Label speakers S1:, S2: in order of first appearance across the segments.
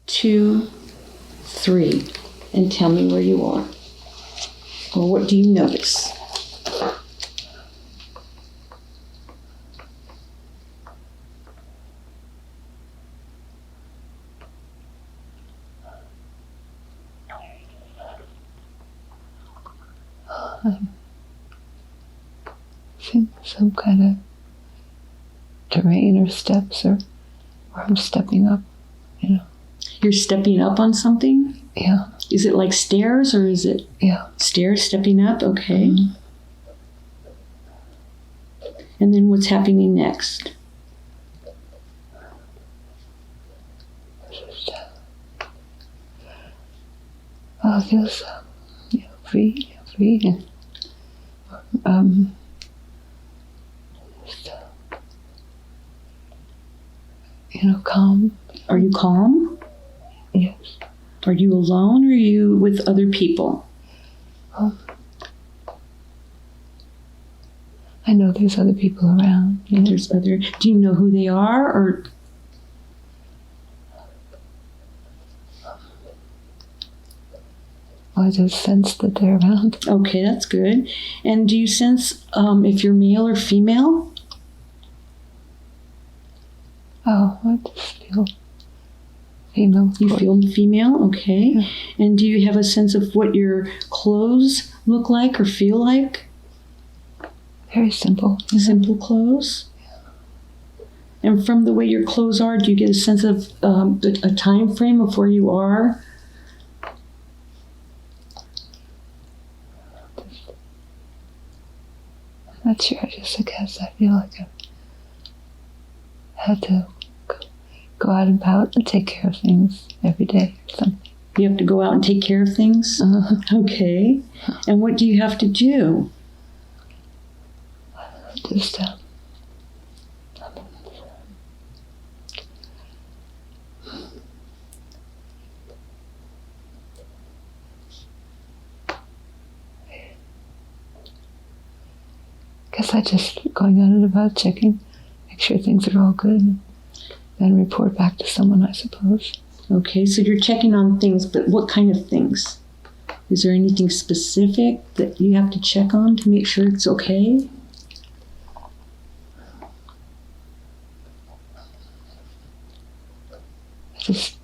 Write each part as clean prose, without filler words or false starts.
S1: 2, 3, and tell me where you are. Or what do you notice?
S2: I think some kind of terrain or steps, or I'm stepping up,
S1: You're stepping up on something?
S2: Yeah.
S1: Is it like stairs, or is it stairs stepping up? Okay.
S2: Mm-hmm.
S1: And then what's happening next?
S2: Oh, it feels free, calm.
S1: Are you calm?
S2: Yes.
S1: Are you alone, or are you with other people?
S2: I know there's other people around.
S1: There's other. Do you know who they are, or?
S2: I just sense that they're around.
S1: Okay, that's good. And do you sense if you're male or female?
S2: Oh, I just feel female.
S1: You feel female? Okay.
S2: Yeah.
S1: And do you have a sense of what your clothes look like or feel like?
S2: Very simple.
S1: Simple clothes? Yeah. And from the way your clothes are, do you get a sense of a time frame of where you are?
S2: I'm not sure. I guess I feel like I've had to go out and about and take care of things every day or something.
S1: You have to go out and take care of things?
S2: Uh-huh.
S1: Okay. And what do you have to do?
S2: Just guess I just going out and about checking, make sure things are all good, and then report back to someone, I suppose.
S1: Okay, so you're checking on things, but what kind of things? Is there anything specific that you have to check on to make sure it's okay?
S2: Just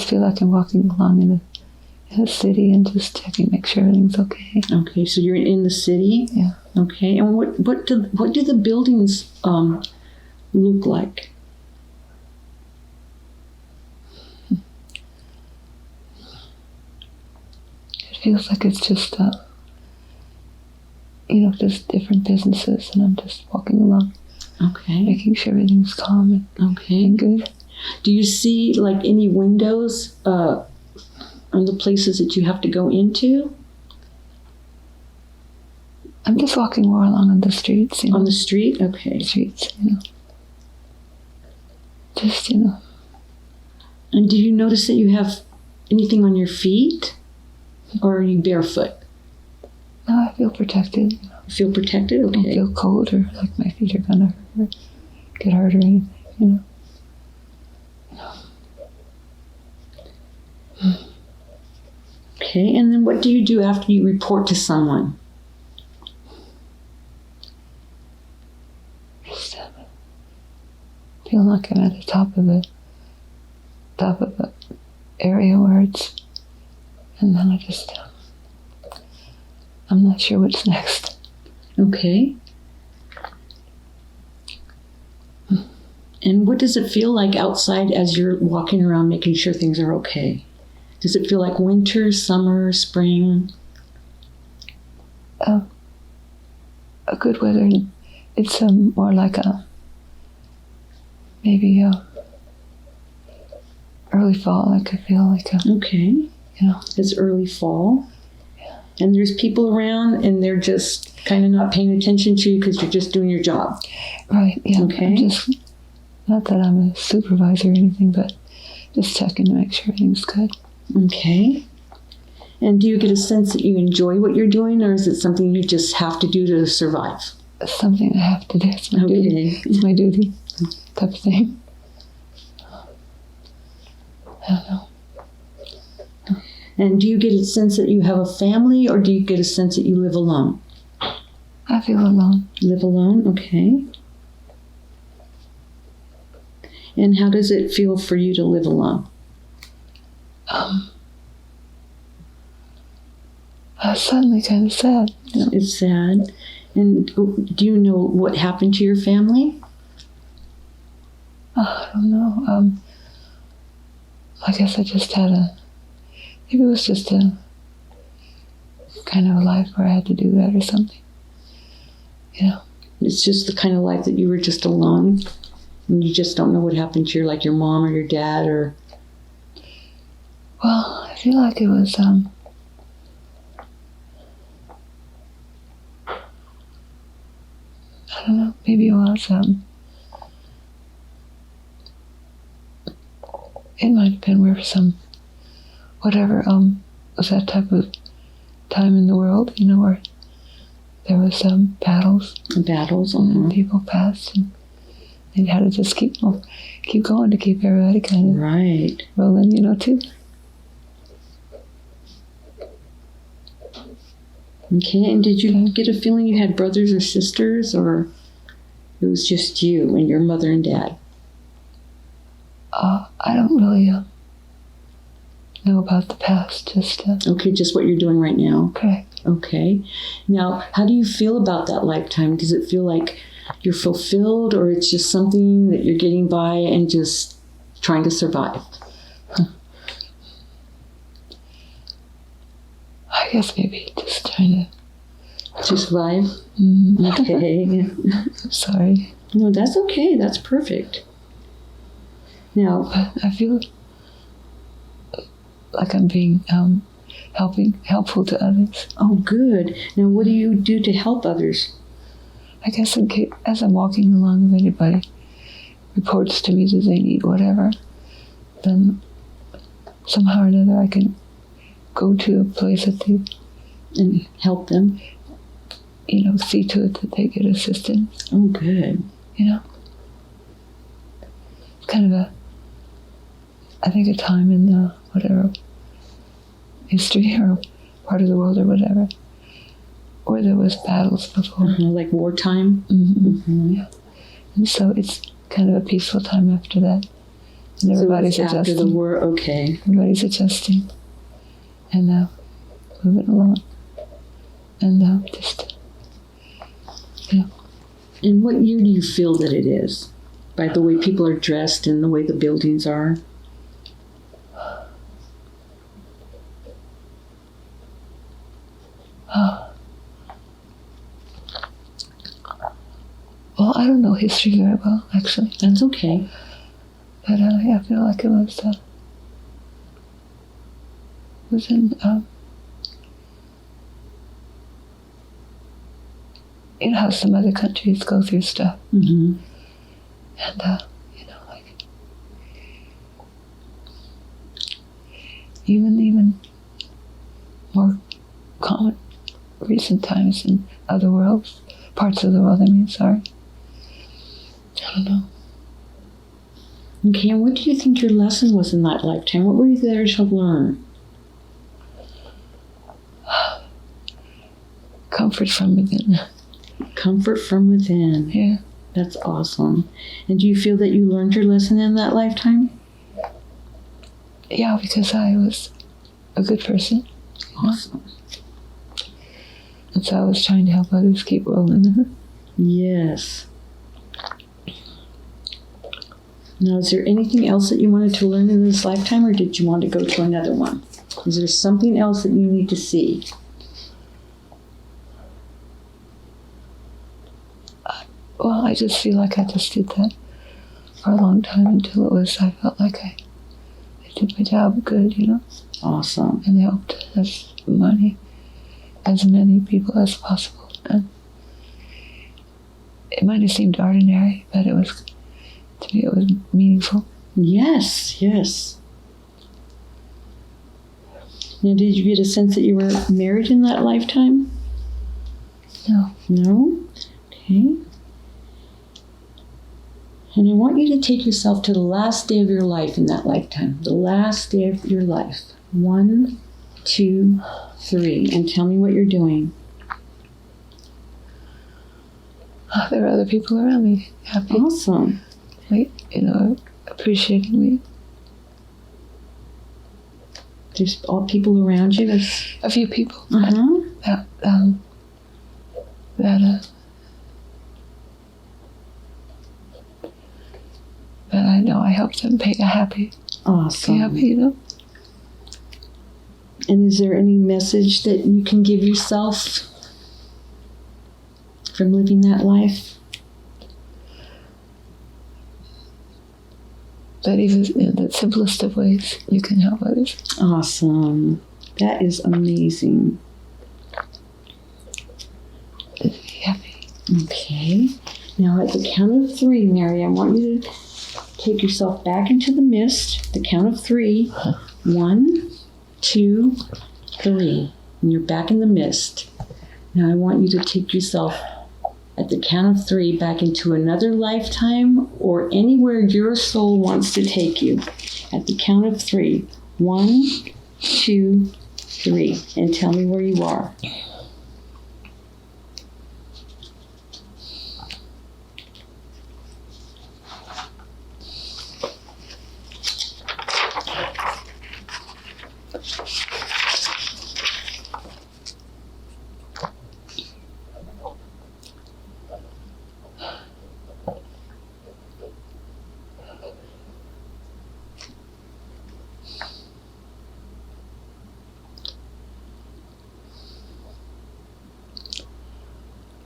S2: feel like I'm walking along in a city and just checking, make sure everything's okay.
S1: Okay, so you're in the city?
S2: Yeah.
S1: Okay, and what do the buildings look like?
S2: It feels like it's just, just different businesses, and I'm just walking along.
S1: Okay.
S2: Making sure everything's calm and good.
S1: Do you see like any windows on the places that you have to go into?
S2: I'm just walking more along on the streets.
S1: On the street? Okay.
S2: Streets, Just,
S1: And do you notice that you have anything on your feet? Or are you barefoot?
S2: No, I feel protected.
S1: You feel protected? Okay.
S2: I don't feel cold or like my feet are gonna get hurt or anything,
S1: Okay, and then what do you do after you report to someone?
S2: Just feel like I'm at the top of a area where it's, and then I just, I'm not sure what's next.
S1: Okay. And what does it feel like outside as you're walking around making sure things are okay? Does it feel like winter, summer, spring?
S2: A good weather. It's more like maybe early fall. I could feel like
S1: okay. It's early fall.
S2: Yeah.
S1: And there's people around, and they're just kind of not paying attention to you because you're just doing your job.
S2: Right. Yeah.
S1: Okay.
S2: I'm just, not that I'm a supervisor or anything, but just checking to make sure everything's good.
S1: Okay. And do you get a sense that you enjoy what you're doing, or is it something you just have to do to survive?
S2: It's something I have to do. It's my duty. It's my duty type of thing. I don't know.
S1: And do you get a sense that you have a family, or do you get a sense that you live alone?
S2: I feel alone.
S1: Live alone, okay. And how does it feel for you to live alone?
S2: Suddenly kind of sad.
S1: It's sad. And do you know what happened to your family?
S2: I don't know. I guess I just had maybe it was just a kind of a life where I had to do that or something.
S1: It's just the kind of life that you were just alone, and you just don't know what happened to your mom or your dad, or...
S2: Well, I feel like it was, I don't know, maybe it was, it might have been where whatever, was that type of time in the world, where there was battles.
S1: Battles,
S2: and people passed, and they had to just keep going to keep everybody kind of
S1: right.
S2: rolling, too.
S1: Okay, and did you get a feeling you had brothers or sisters, or it was just you and your mother and dad?
S2: I don't really know about the past, just...
S1: Okay, just what you're doing right now.
S2: Correct.
S1: Okay. Now, how do you feel about that lifetime? Does it feel like you're fulfilled, or it's just something that you're getting by and just trying to survive?
S2: I guess maybe just trying
S1: to survive?
S2: Mm-hmm.
S1: Okay.
S2: Sorry.
S1: No, that's okay. That's perfect. Now,
S2: but I feel like I'm being helpful to others.
S1: Oh, good. Now, what do you do to help others?
S2: I guess as I'm walking along, if anybody reports to me that they need whatever, then somehow or another I can go to a place that they...
S1: And help them?
S2: See to it that they get assistance.
S1: Oh, good.
S2: It's kind of I think a time in the whatever history or part of the world or whatever where there was battles before.
S1: Like wartime?
S2: Mm-hmm.
S1: Mm-hmm.
S2: Yeah. And so it's kind of a peaceful time after that. And everybody's
S1: so
S2: adjusting.
S1: After the war, okay.
S2: Everybody's adjusting. And moving along. And just...
S1: And what year do you feel that it is? By the way people are dressed and the way the buildings are?
S2: Well, I don't know history very well, actually.
S1: That's okay.
S2: But I feel like it was in how some other countries go through stuff.
S1: Mm-hmm.
S2: And like even more common recent times in other worlds, parts of the world, sorry. I don't know.
S1: Okay, and what do you think your lesson was in that lifetime? What were you there to learn?
S2: Comfort from within.
S1: Comfort from within.
S2: Yeah.
S1: That's awesome. And do you feel that you learned your lesson in that lifetime?
S2: Yeah, because I was a good person.
S1: Awesome.
S2: And so I was trying to help others keep rolling.
S1: Yes. Now, is there anything else that you wanted to learn in this lifetime, or did you want to go to another one? Is there something else that you need to see?
S2: Well, I just feel like I just did that for a long time until I felt like I did my job good,
S1: Awesome.
S2: And helped as many people as possible. And it might have seemed ordinary, but to me it was meaningful.
S1: Yes, yes. Now, did you get a sense that you were married in that lifetime?
S2: No.
S1: No? Okay. And I want you to take yourself to the last day of your life in that lifetime. The last day of your life. 1, 2, 3. And tell me what you're doing.
S2: Oh, there are other people around me. Happy.
S1: Awesome.
S2: Like, appreciating me.
S1: There's all people around you. There's
S2: a few people.
S1: Uh-huh.
S2: That I know I helped them be happy.
S1: Awesome.
S2: Be happy,
S1: And is there any message that you can give yourself from living that life?
S2: That even in the simplest of ways, you can help others.
S1: Awesome. That is amazing.
S2: Be happy.
S1: Okay. Now at the count of 3, Mary, I want you to take yourself back into the mist. The count of 3. 1, 2, 3. And you're back in the mist. Now I want you to take yourself at the count of 3 back into another lifetime or anywhere your soul wants to take you. At the count of 3. 1, 2, 3. And tell me where you are.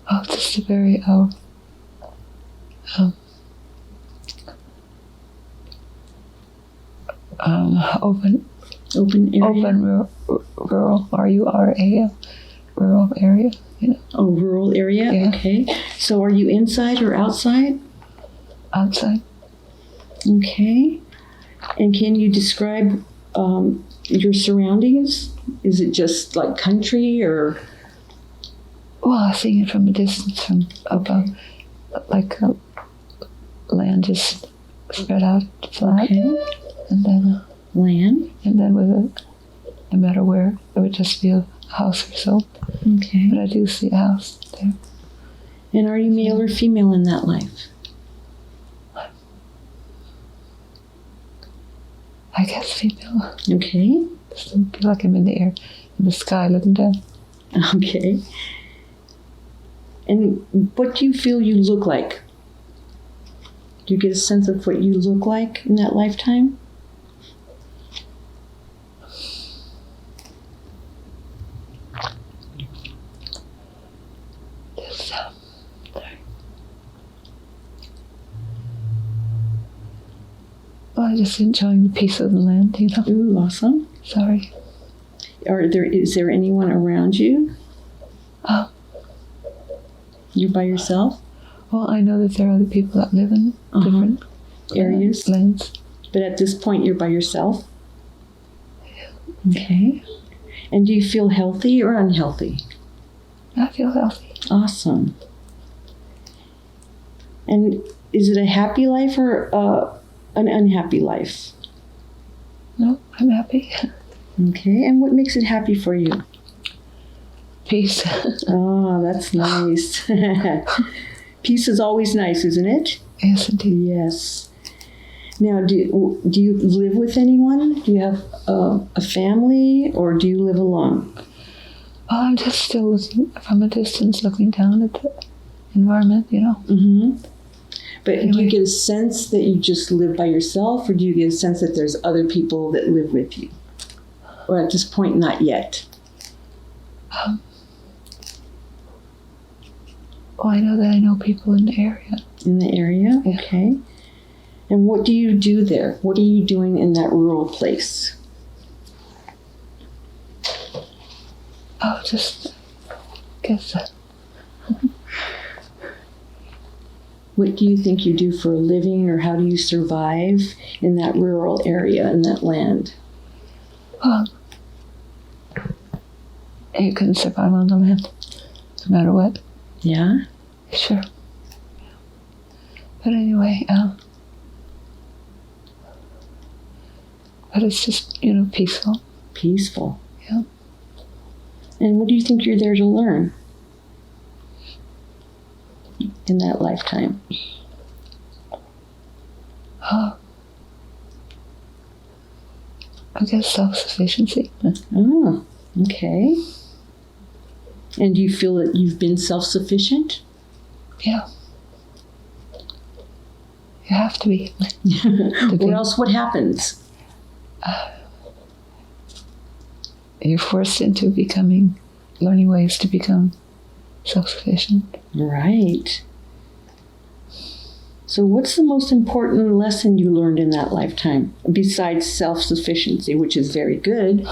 S2: Oh, just a very open
S1: area.
S2: Open rural R-U-R-A, rural area.
S1: Oh, rural area.
S2: Yeah.
S1: Okay. So, are you inside or outside?
S2: Outside.
S1: Okay. And can you describe your surroundings? Is it just like country or?
S2: Well, I see it from a distance, from above, like land just spread out flat,
S1: Okay.
S2: and then
S1: Land.
S2: and then no matter where, it would just be a house or so.
S1: Okay.
S2: But I do see a house there.
S1: And are you male or female in that life?
S2: I guess female.
S1: Okay.
S2: Just feel like I'm in the air, in the sky, looking down.
S1: Okay. And what do you feel you look like? Do you get a sense of what you look like in that lifetime?
S2: Just, sorry. Well, I'm just enjoying the peace of the land,
S1: Ooh, awesome.
S2: Sorry.
S1: Is there anyone around you?
S2: Oh.
S1: You're by yourself?
S2: Well, I know that there are other people that live in different
S1: areas.
S2: Lands.
S1: But at this point, you're by yourself? Okay. And do you feel healthy or unhealthy?
S2: I feel healthy.
S1: Awesome. And is it a happy life or an unhappy life?
S2: No, I'm happy.
S1: Okay. And what makes it happy for you?
S2: Peace.
S1: Oh, that's nice. Peace is always nice, isn't it?
S2: Yes, indeed.
S1: Yes. Now, do you live with anyone? Do you have a family, or do you live alone?
S2: Oh, I'm just still looking from a distance, looking down at the environment,
S1: Mm-hmm. But
S2: anyway.
S1: Do you get a sense that you just live by yourself, or do you get a sense that there's other people that live with you? Or at this point, not yet?
S2: I know that I know people in the area.
S1: In the area? Okay. And what do you do there? What are you doing in that rural place?
S2: Oh, just guess.
S1: What do you think you do for a living, or how do you survive in that rural area, in that land?
S2: You couldn't survive on the land, no matter what.
S1: Yeah?
S2: Sure. But anyway, but it's just, peaceful.
S1: Peaceful.
S2: Yeah.
S1: And what do you think you're there to learn in that lifetime?
S2: I guess self-sufficiency.
S1: Oh, okay. And do you feel that you've been self-sufficient?
S2: Yeah. You have to be.
S1: Or else what happens?
S2: You're forced into learning ways to become self-sufficient.
S1: Right. So what's the most important lesson you learned in that lifetime, besides self-sufficiency, which is very good?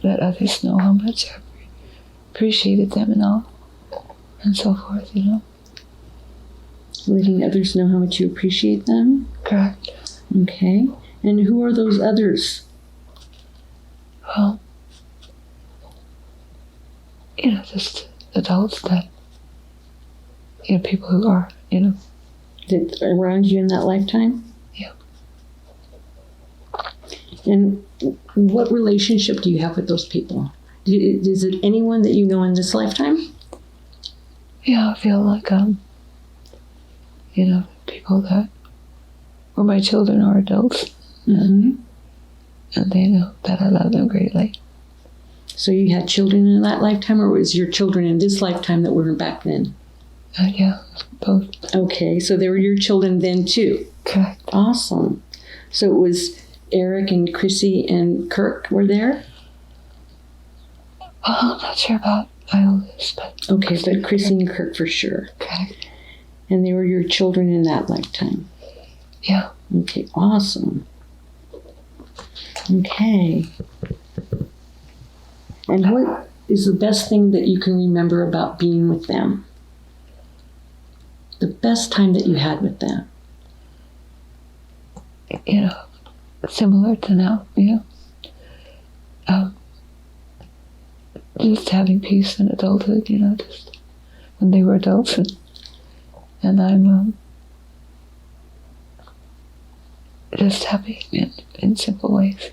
S2: Let others know how much I appreciated them and so forth,
S1: Letting others know how much you appreciate them?
S2: Correct.
S1: Okay. And who are those others?
S2: Well, just adults that, people who are,
S1: That around you in that lifetime?
S2: Yeah.
S1: And what relationship do you have with those people? Is it anyone that you know in this lifetime?
S2: Yeah, I feel like, people that were my children or adults.
S1: Mm-hmm.
S2: And they know that I love them greatly.
S1: So you had children in that lifetime, or was your children in this lifetime that were back then?
S2: Yeah, both.
S1: Okay, so they were your children then too?
S2: Correct.
S1: Awesome. So it was Eric and Chrissy and Kirk were there?
S2: Well, I'm not sure about Iola's, but...
S1: Okay, but Chrissy and Kirk for sure.
S2: Correct.
S1: And they were your children in that lifetime?
S2: Yeah.
S1: Okay, awesome. Okay. And what is the best thing that you can remember about being with them? The best time that you had with them?
S2: Similar to now, just having peace in adulthood, just when they were adults, and I'm just happy in simple ways.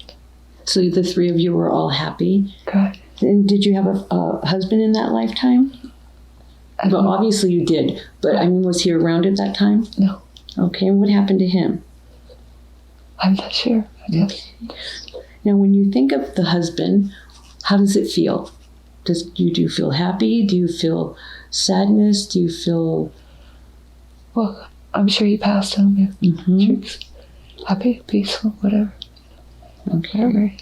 S1: So the three of you were all happy?
S2: Correct.
S1: And did you have a husband in that lifetime? Well, obviously you did, but was he around at that time?
S2: No.
S1: Okay, and what happened to him?
S2: I'm not sure, I guess.
S1: Okay. Now, when you think of the husband, how does it feel? Do you feel happy? Do you feel sadness? Do you feel...
S2: Well, I'm sure he passed on. Yeah.
S1: Mm-hmm.
S2: Happy, peaceful, whatever.
S1: Okay.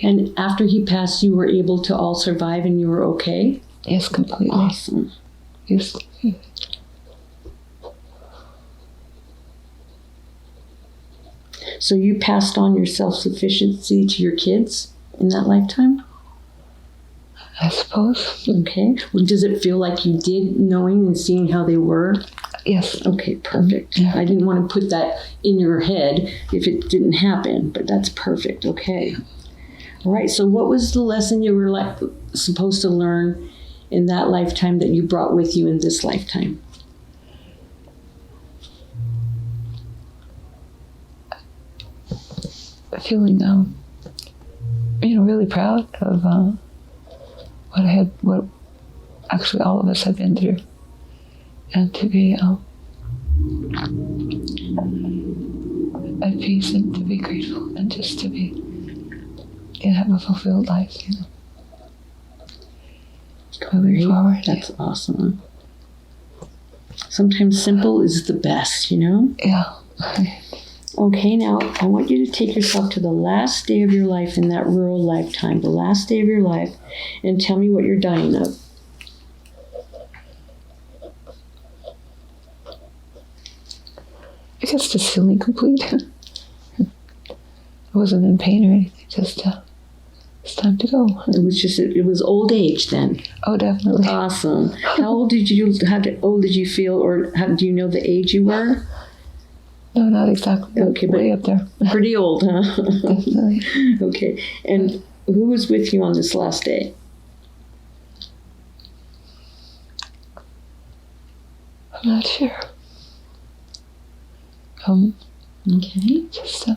S1: And after he passed, you were able to all survive and you were okay?
S2: Yes, completely.
S1: Awesome.
S2: Yes.
S1: So you passed on your self-sufficiency to your kids in that lifetime?
S2: I suppose.
S1: Okay. Well, does it feel like you did, knowing and seeing how they were?
S2: Yes.
S1: Okay, perfect.
S2: Yeah.
S1: I didn't want to put that in your head if it didn't happen, but that's perfect. Okay. All right. So what was the lesson you were supposed to learn in that lifetime that you brought with you in this lifetime?
S2: Feeling, really proud of what actually all of us have been through, and to be at peace and to be grateful and just to be have a fulfilled life, moving forward.
S1: That's awesome. Sometimes simple is the best,
S2: Yeah.
S1: Okay, now I want you to take yourself to the last day of your life in that rural lifetime, the last day of your life, and tell me what you're dying of.
S2: I guess just feeling complete. I wasn't in pain or anything, just time to go.
S1: It was old age then.
S2: Oh, definitely.
S1: Awesome. How old did you feel, or how do you know the age you were?
S2: No, not exactly.
S1: Okay,
S2: way up there.
S1: Pretty old, huh?
S2: Definitely.
S1: Okay. And who was with you on this last day?
S2: I'm not sure.
S1: Okay.
S2: Just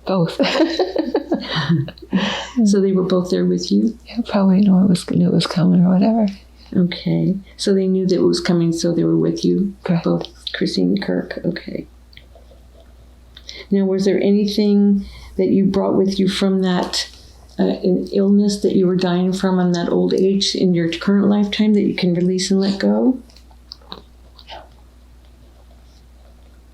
S2: both.
S1: So they were both there with you?
S2: Yeah, probably knew it was coming or whatever.
S1: Okay. So they knew that it was coming, so they were with you?
S2: Correct.
S1: Both Chrissy and Kirk. Okay. Now, was there anything that you brought with you from that an illness that you were dying from on that old age in your current lifetime that you can release and let go?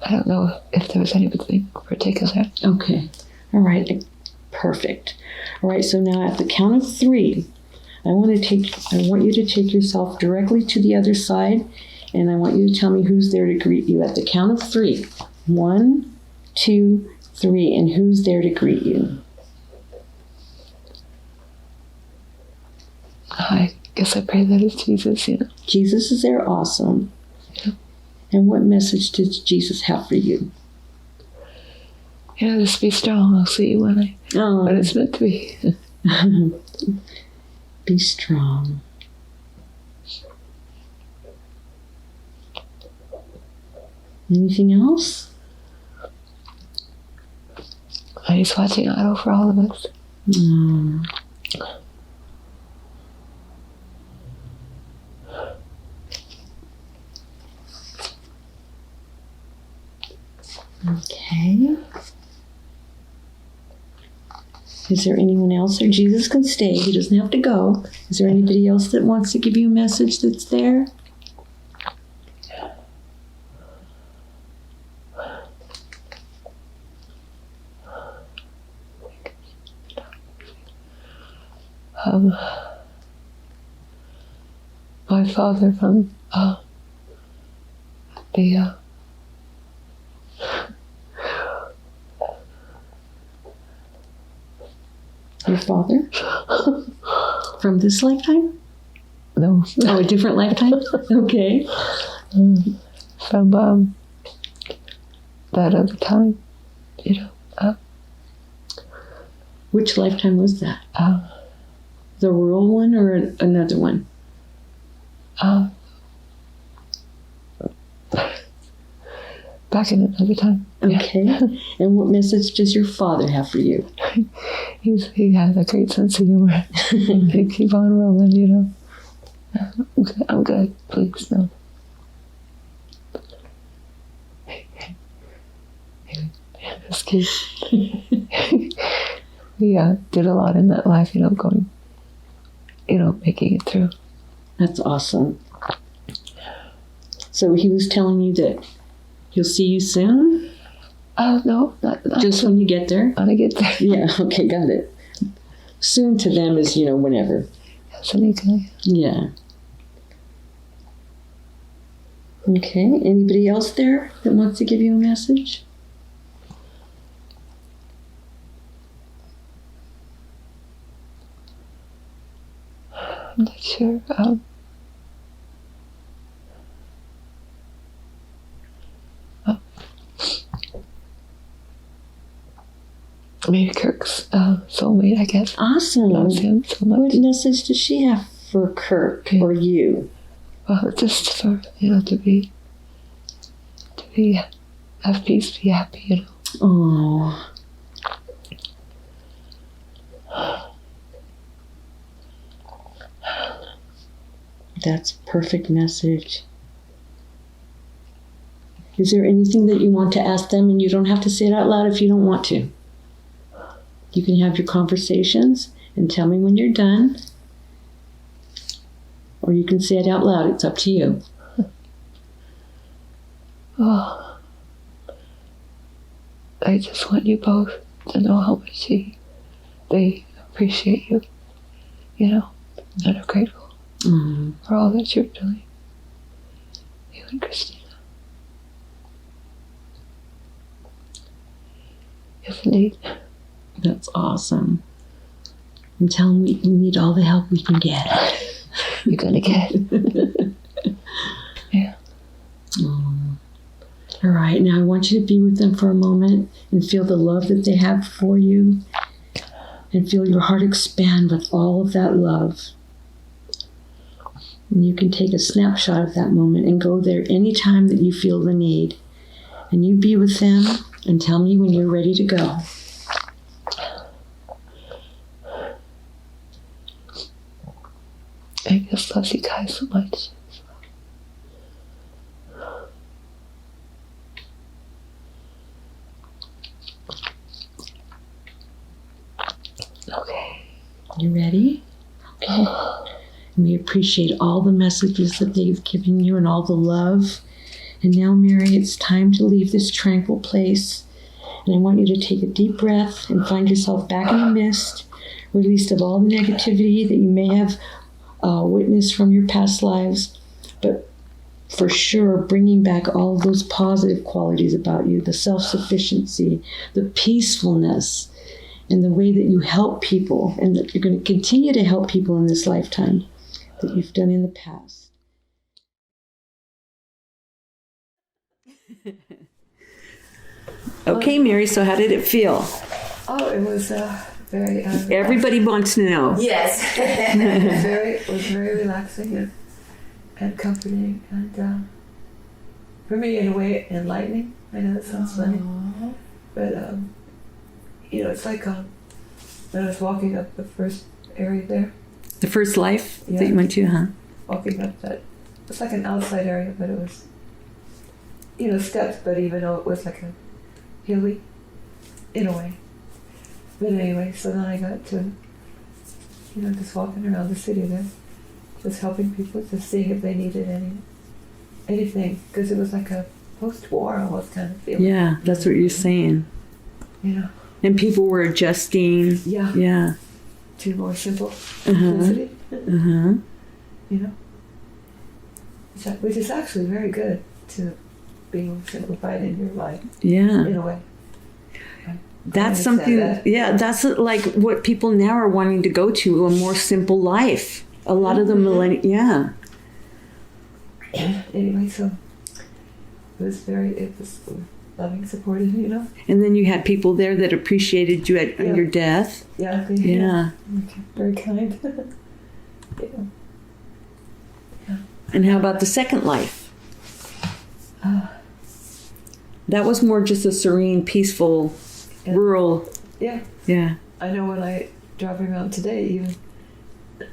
S2: I don't know if there was anything particular.
S1: Okay. All right. Perfect. All right. So now at the count of 3, I want you to take yourself directly to the other side, and I want you to tell me who's there to greet you at the count of 3. 1, 2, 3, and who's there to greet you?
S2: I guess I pray that it's Jesus,
S1: Jesus is there. Awesome.
S2: Yeah.
S1: And what message does Jesus have for you?
S2: Just be strong. I'll see you when it's meant to be.
S1: Be strong. Anything else?
S2: He's watching out for all of us.
S1: Okay. Is there anyone else there? Jesus can stay. He doesn't have to go. Is there anybody else that wants to give you a message that's there?
S2: My father from the
S1: Your father? From this lifetime?
S2: no,
S1: Oh, a different lifetime? Okay.
S2: from that other time,
S1: Which lifetime was that? The rural one or another one?
S2: Back in another time.
S1: Okay. And what message does your father have for you?
S2: He has a great sense of humor. They keep on rolling, I'm good. Please, no. This kid. We did a lot in that life, going, making it through.
S1: That's awesome. So he was telling you that he'll see you soon?
S2: No, not
S1: Just when you get there?
S2: when I get there.
S1: Yeah, okay, got it. Soon to them is, whenever.
S2: Yes, anytime.
S1: Yeah. Okay, anybody else there that wants to give you a message?
S2: I'm not sure. Maybe Kirk's soulmate, I guess.
S1: Awesome.
S2: Loves him so
S1: What
S2: much.
S1: message does she have for Kirk or you?
S2: Well, just for to be have peace, be happy.
S1: Oh. That's a perfect message. Is there anything that you want to ask them, and you don't have to say it out loud if you don't want to? You can have your conversations and tell me when you're done. Or you can say it out loud. It's up to you.
S2: Oh, I just want you both to know how much they appreciate you, and are grateful for all that you're doing. You and Christina. Yes, indeed.
S1: That's awesome. And tell them we need all the help we can get.
S2: You're going to get it. Yeah.
S1: All right, now I want you to be with them for a moment and feel the love that they have for you and feel your heart expand with all of that love. And you can take a snapshot of that moment and go there anytime that you feel the need. And you be with them and tell me when you're ready to go.
S2: I just love you guys so much. Okay.
S1: You ready? Okay. And we appreciate all the messages that they've given you and all the love. And now, Mary, it's time to leave this tranquil place. And I want you to take a deep breath and find yourself back in the mist, released of all the negativity that you may have witnessed from your past lives, but for sure bringing back all of those positive qualities about you, the self-sufficiency, the peacefulness, and the way that you help people, and that you're going to continue to help people in this lifetime that you've done in the past. Okay, Mary, so how did it feel?
S2: Oh, it was very...
S1: Everybody wants to know.
S3: Yes.
S2: it was very relaxing and comforting, and for me, in a way, enlightening. I know that sounds funny, but it's like when I was walking up the first area there.
S1: The first life
S2: Yeah.
S1: that you went to, huh?
S2: Walking up that, it's like an outside area, but it was, steps, but even though it was like a hilly, in a way. But anyway, so then I got to, just walking around the city there, just helping people, just seeing if they needed anything, because it was like a post-war almost kind of feeling.
S1: Yeah, that's what you're saying. And people were adjusting.
S2: Yeah.
S1: Yeah.
S2: To more simple simplicity. Which is actually very good to being simplified in your life.
S1: Yeah.
S2: In a way.
S1: That's something, that's like what people now are wanting to go to, a more simple life. A lot of the millennials,
S2: Anyway, so it was loving, supportive,
S1: And then you had people there that appreciated you at your death.
S2: Yeah.
S1: Yeah.
S2: Very kind.
S1: And how about the second life? That was more just a serene, peaceful, rural.
S2: Yeah.
S1: Yeah.
S2: I know when I drive around today, even,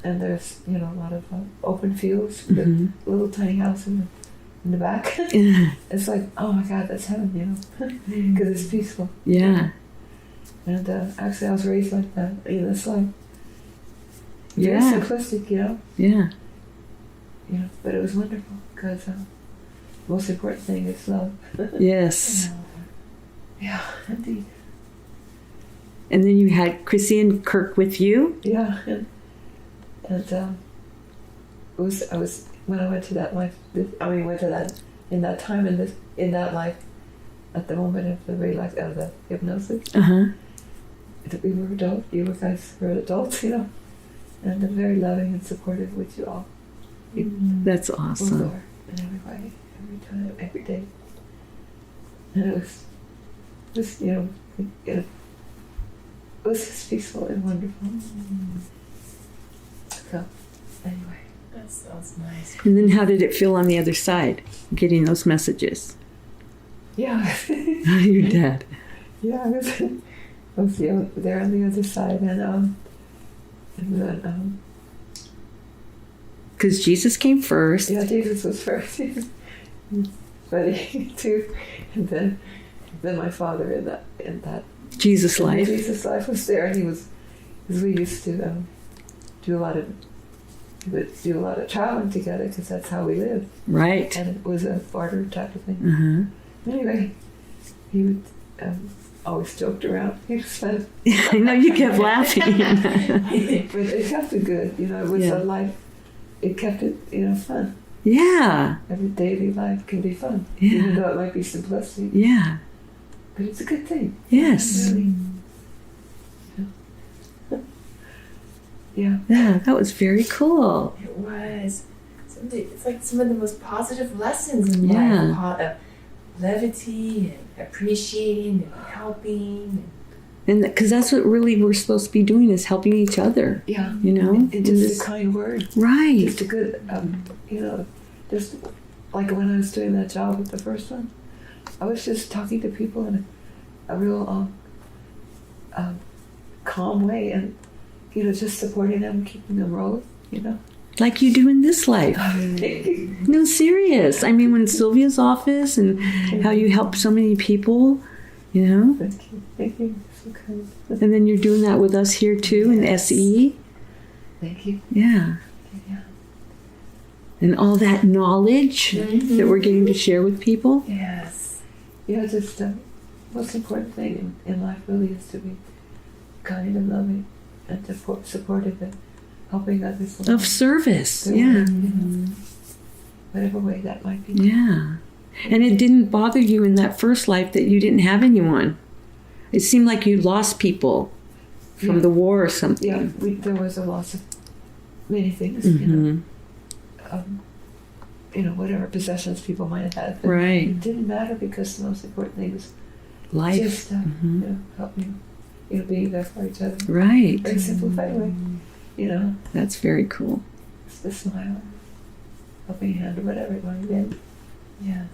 S2: and there's a lot of open fields with a little tiny house in the back. It's like, oh my God, that's heaven, because it's peaceful.
S1: Yeah.
S2: And actually, I was raised like that. It's like very simplistic,
S1: Yeah.
S2: But it was wonderful because the most important thing is love.
S1: Yes.
S2: Yeah, indeed.
S1: And then you had Chrissy and Kirk with you.
S2: Yeah, and I was when I went to that life. Went to that in that time in that life, at the moment of the hypnosis. We were adults. You guys were adults, and I'm very loving and supportive with you all.
S1: That's awesome.
S2: And everybody, every time, every day. And it was just, it was just peaceful and wonderful. So, anyway.
S3: That sounds nice.
S1: And then how did it feel on the other side, getting those messages?
S2: Yeah.
S1: Your dad.
S2: Yeah, I was there on the other side, and then
S1: because Jesus came first.
S2: yeah, Jesus was first, but he too, and then my father in that
S1: Jesus life.
S2: Jesus life was there, and because we used to do a lot of traveling together, because that's how we lived.
S1: Right.
S2: And it was a barter type of thing. Anyway, he would always joked around. He was fun.
S1: I know you kept laughing.
S2: But it kept it good, it was a life. It kept it, fun.
S1: Yeah.
S2: Every daily life can be fun,
S1: Yeah.
S2: even though it might be simplistic.
S1: Yeah.
S2: But it's a good thing.
S1: Yes.
S2: Really. Yeah.
S1: Yeah, that was very cool.
S3: It was. It's like some of the most positive lessons in
S1: Yeah.
S3: life. Levity and appreciating and helping.
S1: And because that's what really we're supposed to be doing, is helping each other.
S2: Yeah.
S1: You know?
S2: And
S1: In
S2: just
S1: this-
S2: a kind word.
S1: Right.
S2: Just a good, you know, just like when I was doing that job with the first one, I was just talking to people in a real calm way, and, you know, just supporting them, keeping them rolling, you know.
S1: Like you do in this life. No, serious. I mean, when Sylvia's office and how you help so many people, you know?
S2: Thank you. So kind.
S1: And then you're doing that with us here too in SE.
S2: Thank you.
S1: Yeah.
S2: Yeah.
S1: And all that knowledge that we're getting to share with people.
S3: Yes.
S2: Yeah, just the most important thing in life really is to be kind and loving and supportive and helping others along.
S1: Of service.
S2: Their
S1: Yeah.
S2: way, you know, whatever way that might be.
S1: Yeah. And it didn't bother you in that first life that you didn't have anyone. It seemed like you lost people from
S2: Yeah.
S1: the war or something.
S2: Yeah, there was a loss of many things, you know, whatever possessions people might have had. But
S1: Right.
S2: it didn't matter, because the most important thing was
S1: Life.
S2: just, you know, helping, you know, being there for each other.
S1: Right.
S2: Very simplified way, you know,
S1: That's very cool.
S2: just a smile, helping hand or whatever it might be.
S3: Yes.